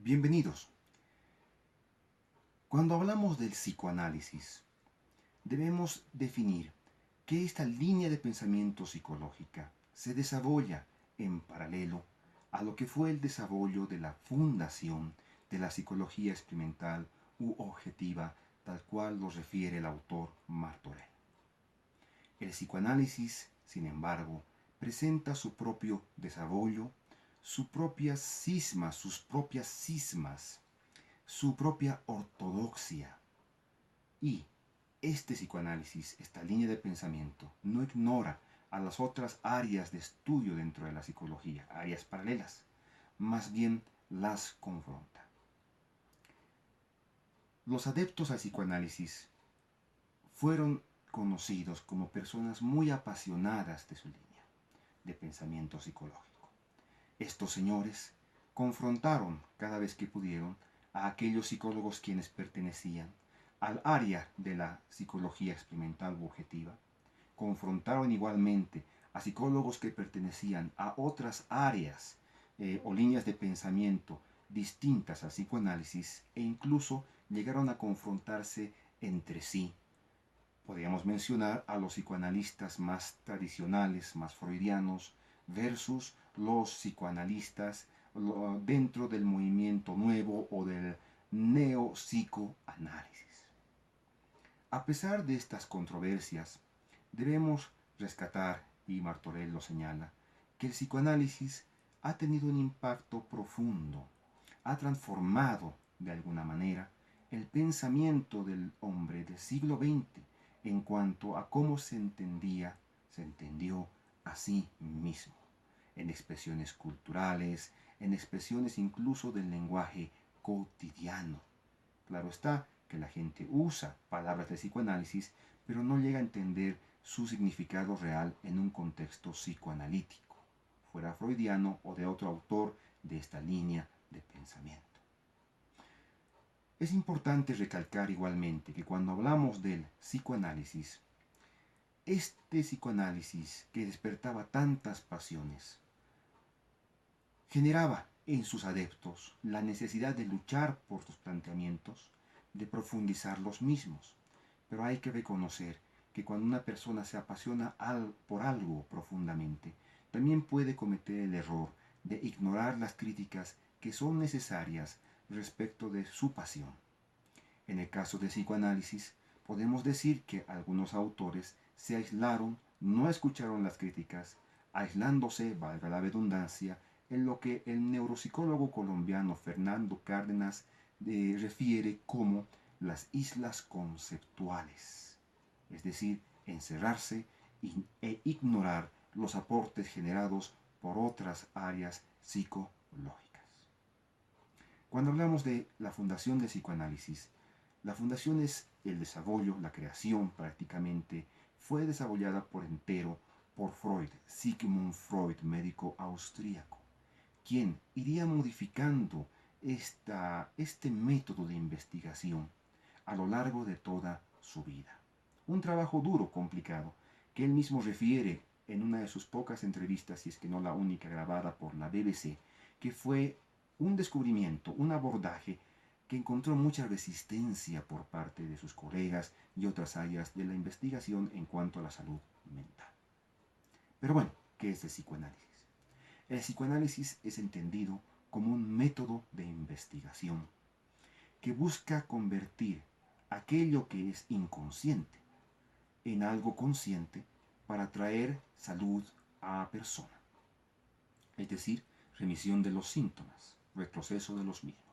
Bienvenidos. Cuando hablamos del psicoanálisis, debemos definir que esta línea de pensamiento psicológica se desarrolla en paralelo a lo que fue el desarrollo de la fundación de la psicología experimental u objetiva, tal cual lo refiere el autor Martorell. El psicoanálisis, sin embargo, presenta su propio desarrollo, sus propias cismas, su propia ortodoxia. Y este psicoanálisis, esta línea de pensamiento, no ignora a las otras áreas de estudio dentro de la psicología, áreas paralelas, más bien las confronta. Los adeptos al psicoanálisis fueron conocidos como personas muy apasionadas de su línea de pensamiento psicológico. Estos señores confrontaron cada vez que pudieron a aquellos psicólogos quienes pertenecían al área de la psicología experimental u objetiva. Confrontaron igualmente a psicólogos que pertenecían a otras áreas o líneas de pensamiento distintas al psicoanálisis e incluso llegaron a confrontarse entre sí. Podríamos mencionar a los psicoanalistas más tradicionales, más freudianos, versus los psicoanalistas dentro del movimiento nuevo o del neopsicoanálisis. A pesar de estas controversias, debemos rescatar, y Martorell lo señala, que el psicoanálisis ha tenido un impacto profundo, ha transformado de alguna manera el pensamiento del hombre del siglo XX en cuanto a cómo se entendió a sí mismo, en expresiones culturales, en expresiones incluso del lenguaje cotidiano. Claro está que la gente usa palabras de psicoanálisis, pero no llega a entender su significado real en un contexto psicoanalítico, fuera freudiano o de otro autor de esta línea de pensamiento. Es importante recalcar igualmente que cuando hablamos del psicoanálisis, este psicoanálisis que despertaba tantas pasiones, generaba en sus adeptos la necesidad de luchar por sus planteamientos, de profundizar los mismos. Pero hay que reconocer que cuando una persona se apasiona por algo profundamente, también puede cometer el error de ignorar las críticas que son necesarias respecto de su pasión. En el caso del psicoanálisis, podemos decir que algunos autores se aislaron, no escucharon las críticas, aislándose, valga la redundancia, en lo que el neuropsicólogo colombiano Fernando Cárdenas refiere como las islas conceptuales, es decir, encerrarse e ignorar los aportes generados por otras áreas psicológicas. Cuando hablamos de la fundación del psicoanálisis, la fundación es el desarrollo, la creación prácticamente, fue desarrollada por entero por Freud, Sigmund Freud, médico austríaco, quien iría modificando este método de investigación a lo largo de toda su vida. Un trabajo duro, complicado, que él mismo refiere en una de sus pocas entrevistas, si es que no la única grabada por la BBC, que fue un descubrimiento, un abordaje que encontró mucha resistencia por parte de sus colegas y otras áreas de la investigación en cuanto a la salud mental. Pero bueno, ¿qué es el psicoanálisis? El psicoanálisis es entendido como un método de investigación que busca convertir aquello que es inconsciente en algo consciente para traer salud a la persona. Es decir, remisión de los síntomas, retroceso de los mismos.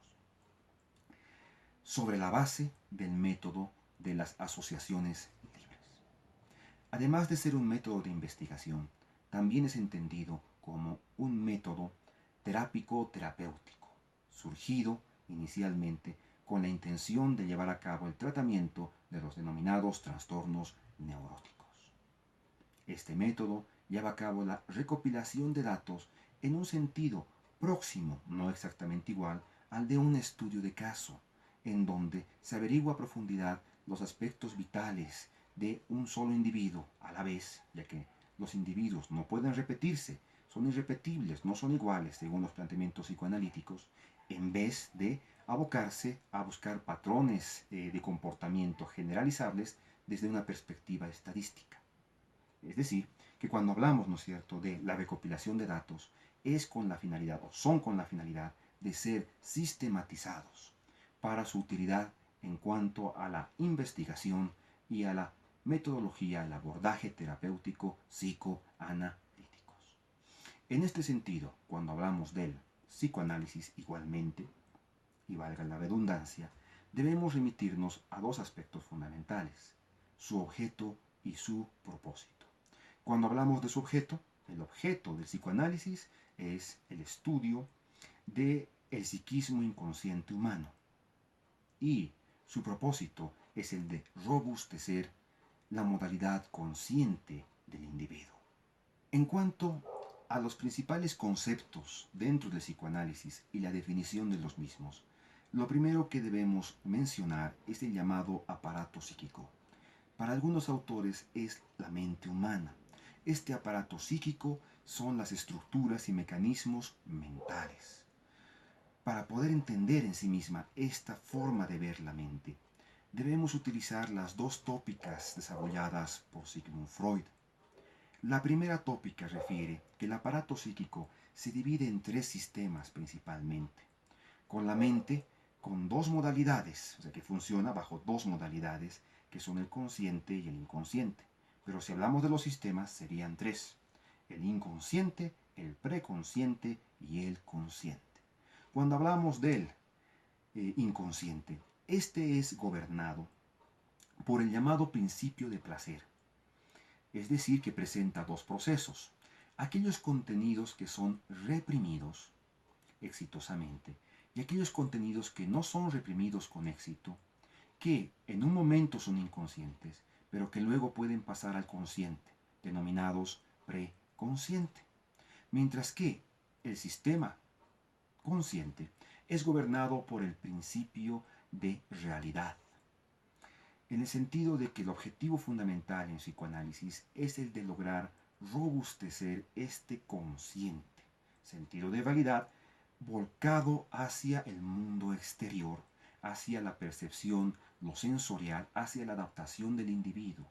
Sobre la base del método de las asociaciones libres. Además de ser un método de investigación, también es entendido como un método terápico-terapéutico, surgido inicialmente con la intención de llevar a cabo el tratamiento de los denominados trastornos neuróticos. Este método lleva a cabo la recopilación de datos en un sentido próximo, no exactamente igual, al de un estudio de caso, en donde se averigua a profundidad los aspectos vitales de un solo individuo a la vez, ya que los individuos no pueden repetirse, son irrepetibles, no son iguales según los planteamientos psicoanalíticos, en vez de abocarse a buscar patrones de comportamiento generalizables desde una perspectiva estadística. Es decir, que cuando hablamos, ¿no es cierto?, de la recopilación de datos, es con la finalidad, o son con la finalidad, de ser sistematizados para su utilidad en cuanto a la investigación y a la metodología, el abordaje terapéutico psicoanalíticos. En este sentido, cuando hablamos del psicoanálisis igualmente, y valga la redundancia, debemos remitirnos a dos aspectos fundamentales, su objeto y su propósito. Cuando hablamos de su objeto, el objeto del psicoanálisis es el estudio del psiquismo inconsciente humano y su propósito es el de robustecer la modalidad consciente del individuo. En cuanto a los principales conceptos dentro del psicoanálisis y la definición de los mismos, lo primero que debemos mencionar es el llamado aparato psíquico. Para algunos autores es la mente humana. Este aparato psíquico son las estructuras y mecanismos mentales. Para poder entender en sí misma esta forma de ver la mente, debemos utilizar las dos tópicas desarrolladas por Sigmund Freud. La primera tópica refiere que el aparato psíquico se divide en tres sistemas principalmente, con la mente con dos modalidades, o sea que funciona bajo dos modalidades, que son el consciente y el inconsciente. Pero si hablamos de los sistemas, serían tres: el inconsciente, el preconsciente y el consciente. Cuando hablamos del inconsciente, este es gobernado por el llamado principio de placer, es decir, que presenta dos procesos: aquellos contenidos que son reprimidos exitosamente y aquellos contenidos que no son reprimidos con éxito, que en un momento son inconscientes, pero que luego pueden pasar al consciente, denominados preconsciente. Mientras que el sistema consciente es gobernado por el principio de realidad, en el sentido de que el objetivo fundamental en psicoanálisis es el de lograr robustecer este consciente, sentido de realidad, volcado hacia el mundo exterior, hacia la percepción, lo sensorial, hacia la adaptación del individuo,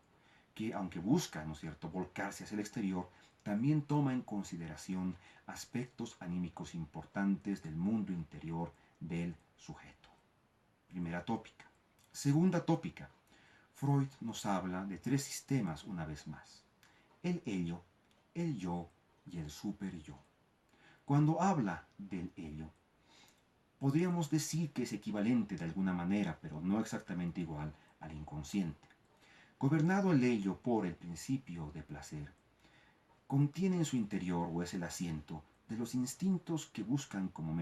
que aunque busca, ¿no es cierto?, volcarse hacia el exterior, también toma en consideración aspectos anímicos importantes del mundo interior del sujeto. Primera tópica. Segunda tópica. Freud nos habla de tres sistemas una vez más: el ello, el yo y el superyo. Cuando habla del ello, podríamos decir que es equivalente de alguna manera, pero no exactamente igual, al inconsciente. Gobernado el ello por el principio de placer, contiene en su interior, o es el asiento de los instintos que buscan como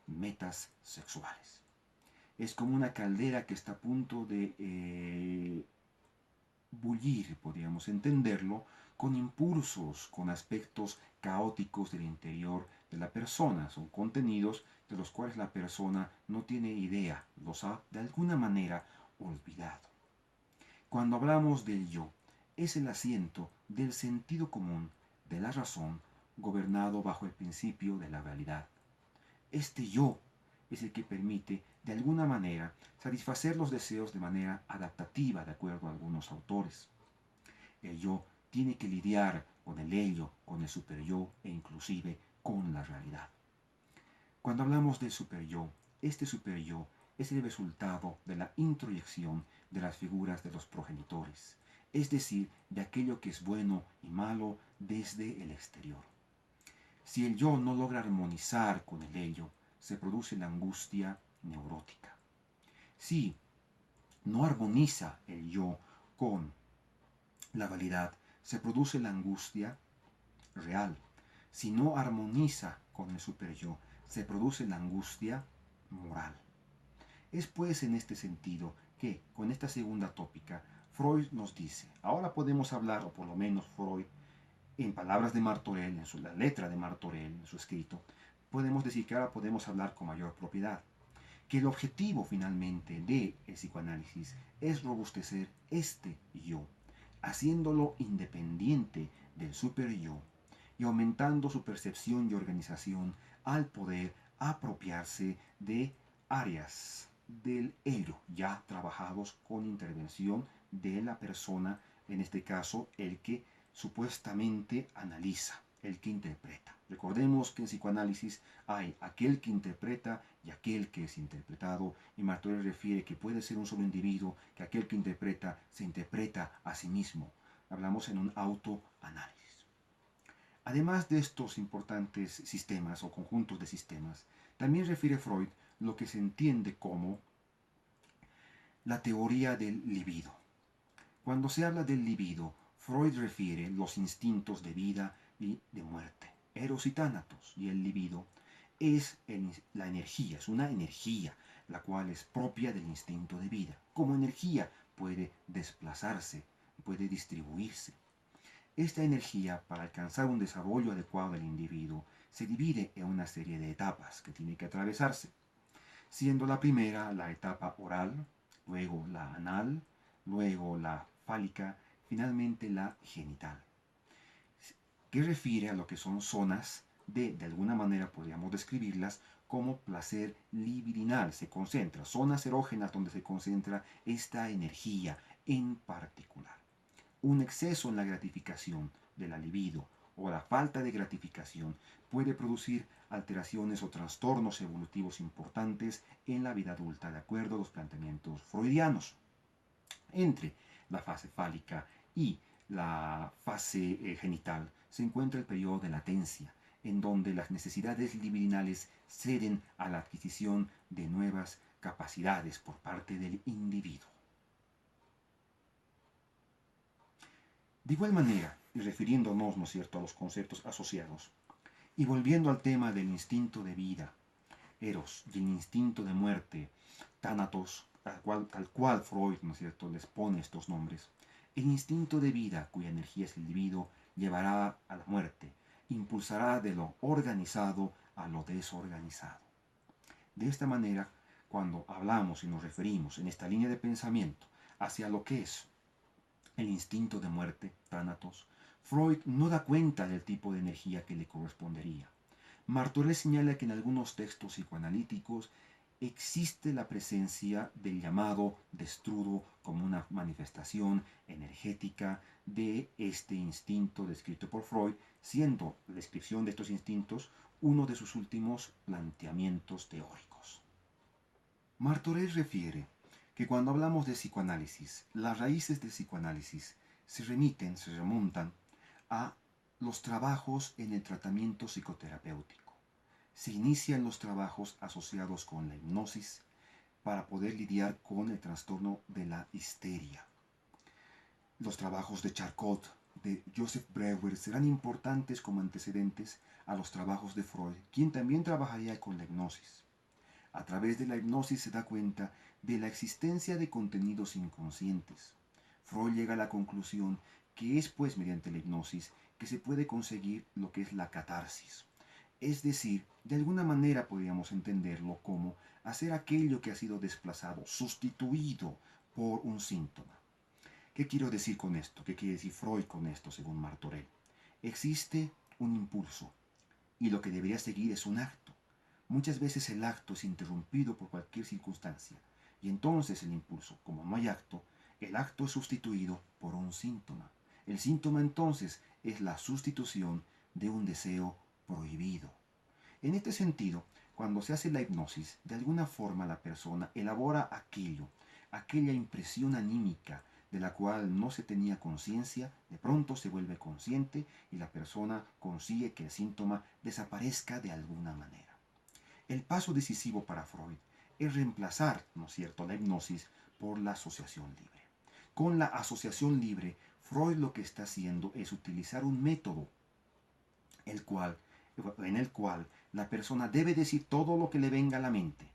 metas sexuales. Es como una caldera que está a punto de bullir, podríamos entenderlo, con impulsos, con aspectos caóticos del interior de la persona. Son contenidos de los cuales la persona no tiene idea, los ha de alguna manera olvidado. Cuando hablamos del yo, es el asiento del sentido común, de la razón, gobernado bajo el principio de la realidad. Este yo es el que permite, de alguna manera, satisfacer los deseos de manera adaptativa, de acuerdo a algunos autores. El yo tiene que lidiar con el ello, con el superyo e inclusive con la realidad. Cuando hablamos del superyo, este superyo es el resultado de la introyección de las figuras de los progenitores, es decir, de aquello que es bueno y malo desde el exterior. Si el yo no logra armonizar con el ello, se produce la angustia neurótica. Si no armoniza el yo con la realidad, se produce la angustia real. Si no armoniza con el superyo, se produce la angustia moral. Es pues en este sentido que, con esta segunda tópica, Freud nos dice, ahora podemos hablar, o por lo menos Freud, en palabras de Martorell, en la letra de Martorell, en su escrito, podemos decir que ahora podemos hablar con mayor propiedad, que el objetivo finalmente del psicoanálisis es robustecer este yo, haciéndolo independiente del superyo y aumentando su percepción y organización al poder apropiarse de áreas del ello ya trabajados con intervención de la persona, en este caso el que supuestamente analiza, el que interpreta. Recordemos que en psicoanálisis hay aquel que interpreta y aquel que es interpretado, y Martorell refiere que puede ser un solo individuo, que aquel que interpreta se interpreta a sí mismo. Hablamos en un autoanálisis. Además de estos importantes sistemas o conjuntos de sistemas, también refiere Freud lo que se entiende como la teoría del libido. Cuando se habla del libido, Freud refiere los instintos de vida y de muerte, eros y tánatos, y el libido es la energía, es una energía, la cual es propia del instinto de vida. Como energía puede desplazarse, puede distribuirse. Esta energía, para alcanzar un desarrollo adecuado del individuo, se divide en una serie de etapas que tiene que atravesarse, siendo la primera la etapa oral, luego la anal, luego la fálica, finalmente la genital, que refiere a lo que son zonas de alguna manera podríamos describirlas como placer libidinal, se concentra, zonas erógenas donde se concentra esta energía en particular. Un exceso en la gratificación de la libido o la falta de gratificación puede producir alteraciones o trastornos evolutivos importantes en la vida adulta, de acuerdo a los planteamientos freudianos. Entre la fase fálica y la fase genital se encuentra el periodo de latencia, en donde las necesidades libidinales ceden a la adquisición de nuevas capacidades por parte del individuo. De igual manera, y refiriéndonos, ¿no es cierto?, a los conceptos asociados, y volviendo al tema del instinto de vida, eros, y el instinto de muerte, tánatos, tal cual Freud, ¿no es cierto?, les pone estos nombres, el instinto de vida, cuya energía es el libido, llevará a la muerte, impulsará de lo organizado a lo desorganizado. De esta manera, cuando hablamos y nos referimos en esta línea de pensamiento hacia lo que es el instinto de muerte, tánatos, Freud no da cuenta del tipo de energía que le correspondería. Martorell señala que en algunos textos psicoanalíticos existe la presencia del llamado destrudo como una manifestación energética de este instinto descrito por Freud, siendo la descripción de estos instintos uno de sus últimos planteamientos teóricos. Martorell refiere que cuando hablamos de psicoanálisis, las raíces del psicoanálisis se remontan a los trabajos en el tratamiento psicoterapéutico. Se inician los trabajos asociados con la hipnosis para poder lidiar con el trastorno de la histeria. Los trabajos de Charcot, de Joseph Breuer, serán importantes como antecedentes a los trabajos de Freud, quien también trabajaría con la hipnosis. A través de la hipnosis se da cuenta de la existencia de contenidos inconscientes. Freud llega a la conclusión que es pues mediante la hipnosis que se puede conseguir lo que es la catarsis. Es decir, de alguna manera podríamos entenderlo como hacer aquello que ha sido desplazado, sustituido por un síntoma. ¿Qué quiero decir con esto? ¿Qué quiere decir Freud con esto, según Martorell? Existe un impulso y lo que debería seguir es un acto. Muchas veces el acto es interrumpido por cualquier circunstancia y entonces el impulso, como no hay acto, el acto es sustituido por un síntoma. El síntoma entonces es la sustitución de un deseo prohibido. En este sentido, cuando se hace la hipnosis, de alguna forma la persona elabora aquella impresión anímica de la cual no se tenía conciencia, de pronto se vuelve consciente y la persona consigue que el síntoma desaparezca de alguna manera. El paso decisivo para Freud es reemplazar, ¿no es cierto?, la hipnosis por la asociación libre. Con la asociación libre, Freud lo que está haciendo es utilizar un método en el cual la persona debe decir todo lo que le venga a la mente.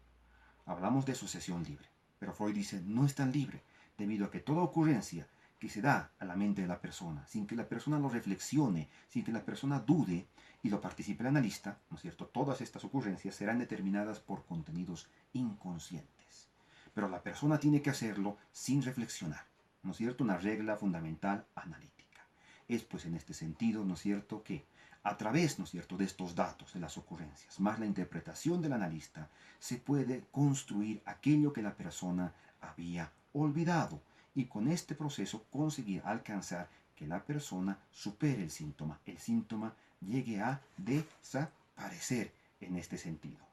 Hablamos de asociación libre, pero Freud dice no es tan libre, debido a que toda ocurrencia que se da a la mente de la persona, sin que la persona lo reflexione, sin que la persona dude y lo participe el analista, ¿no es cierto? Todas estas ocurrencias serán determinadas por contenidos inconscientes. Pero la persona tiene que hacerlo sin reflexionar, ¿no es cierto? Una regla fundamental analítica. Es pues en este sentido, ¿no es cierto?, que A través, ¿no es cierto?, de estos datos, de las ocurrencias, más la interpretación del analista, se puede construir aquello que la persona había olvidado y con este proceso conseguir alcanzar que la persona supere el síntoma llegue a desaparecer en este sentido.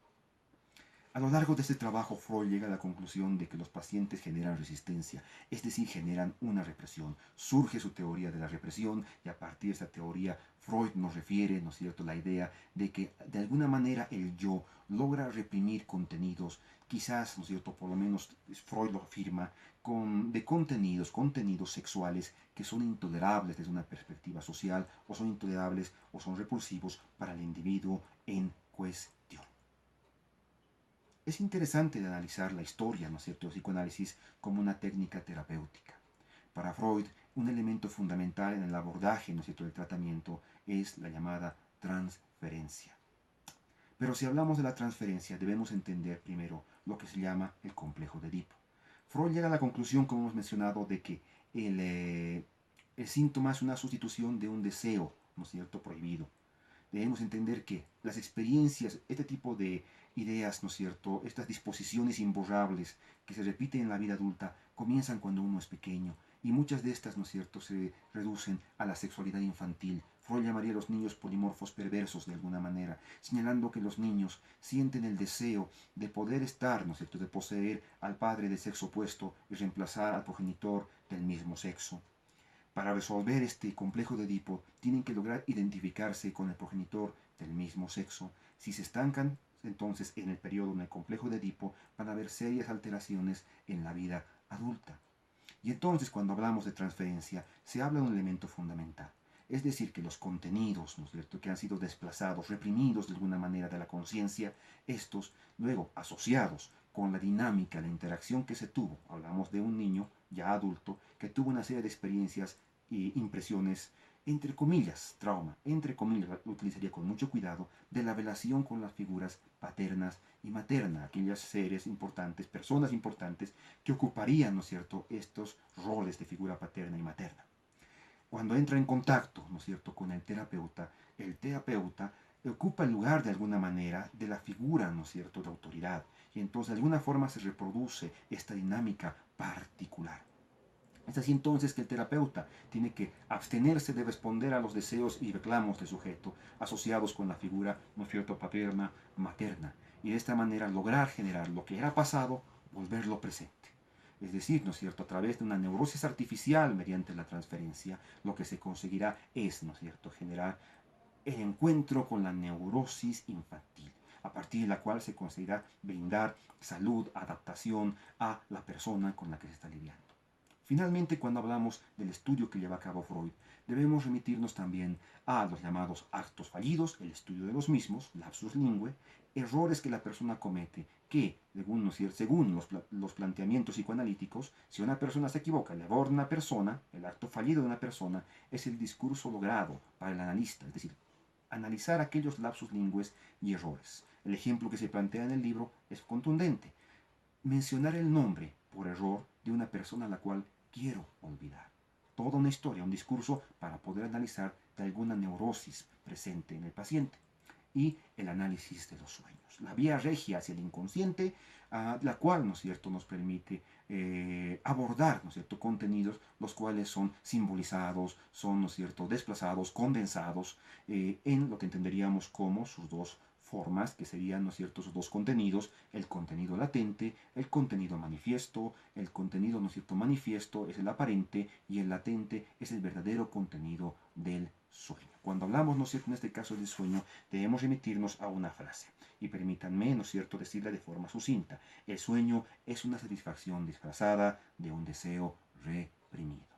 A lo largo de este trabajo, Freud llega a la conclusión de que los pacientes generan resistencia, es decir, generan una represión. Surge su teoría de la represión y a partir de esta teoría Freud nos refiere, ¿no es cierto?, la idea de que de alguna manera el yo logra reprimir contenidos, quizás, ¿no es cierto?, por lo menos Freud lo afirma, de contenidos sexuales que son intolerables desde una perspectiva social o son intolerables o son repulsivos para el individuo en cuestión. Es interesante de analizar la historia, ¿no es cierto?, del psicoanálisis como una técnica terapéutica. Para Freud, un elemento fundamental en el abordaje, ¿no es cierto?, del tratamiento es la llamada transferencia. Pero si hablamos de la transferencia, debemos entender primero lo que se llama el complejo de Edipo. Freud llega a la conclusión, como hemos mencionado, de que el síntoma es una sustitución de un deseo, ¿no es cierto?, prohibido. Debemos entender que las experiencias, este tipo de ideas, ¿no es cierto?, estas disposiciones imborrables que se repiten en la vida adulta, comienzan cuando uno es pequeño y muchas de estas, ¿no es cierto?, se reducen a la sexualidad infantil. Freud llamaría a los niños polimorfos perversos de alguna manera, señalando que los niños sienten el deseo de poder estar, ¿no es cierto?, de poseer al padre del sexo opuesto y reemplazar al progenitor del mismo sexo. Para resolver este complejo de Edipo, tienen que lograr identificarse con el progenitor del mismo sexo. Si se estancan, entonces en el periodo en el complejo de Edipo van a haber serias alteraciones en la vida adulta. Y entonces cuando hablamos de transferencia, se habla de un elemento fundamental. Es decir, que los contenidos, ¿no es cierto?, que han sido desplazados, reprimidos de alguna manera de la conciencia, estos luego asociados con la dinámica, la interacción que se tuvo, hablamos de un niño ya adulto que tuvo una serie de experiencias e impresiones, entre comillas, trauma, entre comillas, lo utilizaría con mucho cuidado, de la relación con las figuras paternas y maternas, aquellos seres importantes, personas importantes que ocuparían, ¿no es cierto?, estos roles de figura paterna y materna. Cuando entra en contacto, ¿no es cierto?, con el terapeuta ocupa el lugar de alguna manera de la figura, ¿no es cierto?, de autoridad. Y entonces de alguna forma se reproduce esta dinámica particular. Es así entonces que el terapeuta tiene que abstenerse de responder a los deseos y reclamos del sujeto asociados con la figura, ¿no es cierto?, paterna, materna. Y de esta manera lograr generar lo que era pasado, volverlo presente. Es decir, ¿no es cierto?, a través de una neurosis artificial mediante la transferencia, lo que se conseguirá es, ¿no es cierto?, generar el encuentro con la neurosis infantil, a partir de la cual se conseguirá brindar salud, adaptación a la persona con la que se está lidiando. Finalmente, cuando hablamos del estudio que lleva a cabo Freud, debemos remitirnos también a los llamados actos fallidos, el estudio de los mismos, lapsus lingue, errores que la persona comete, que, según los planteamientos psicoanalíticos, si una persona se equivoca, el error de una persona, el acto fallido de una persona, es el discurso logrado para el analista, es decir, analizar aquellos lapsus lingües y errores. El ejemplo que se plantea en el libro es contundente. Mencionar el nombre por error de una persona a la cual quiero olvidar. Toda una historia, un discurso para poder analizar de alguna neurosis presente en el paciente. Y el análisis de los sueños. La vía regia hacia el inconsciente, la cual, ¿no es cierto?, nos permite abordar, ¿no es cierto?, contenidos los cuales son simbolizados, son, ¿no es cierto?, desplazados, condensados en lo que entenderíamos como sus dos formas, que serían, ¿no es cierto?, sus dos contenidos, el contenido latente, el contenido manifiesto. El contenido, ¿no es cierto?, manifiesto es el aparente y el latente es el verdadero contenido del sueño. Cuando hablamos, ¿no es cierto?, en este caso del sueño, debemos remitirnos a una frase. Y permítanme, ¿no es cierto?, decirla de forma sucinta. El sueño es una satisfacción disfrazada de un deseo reprimido.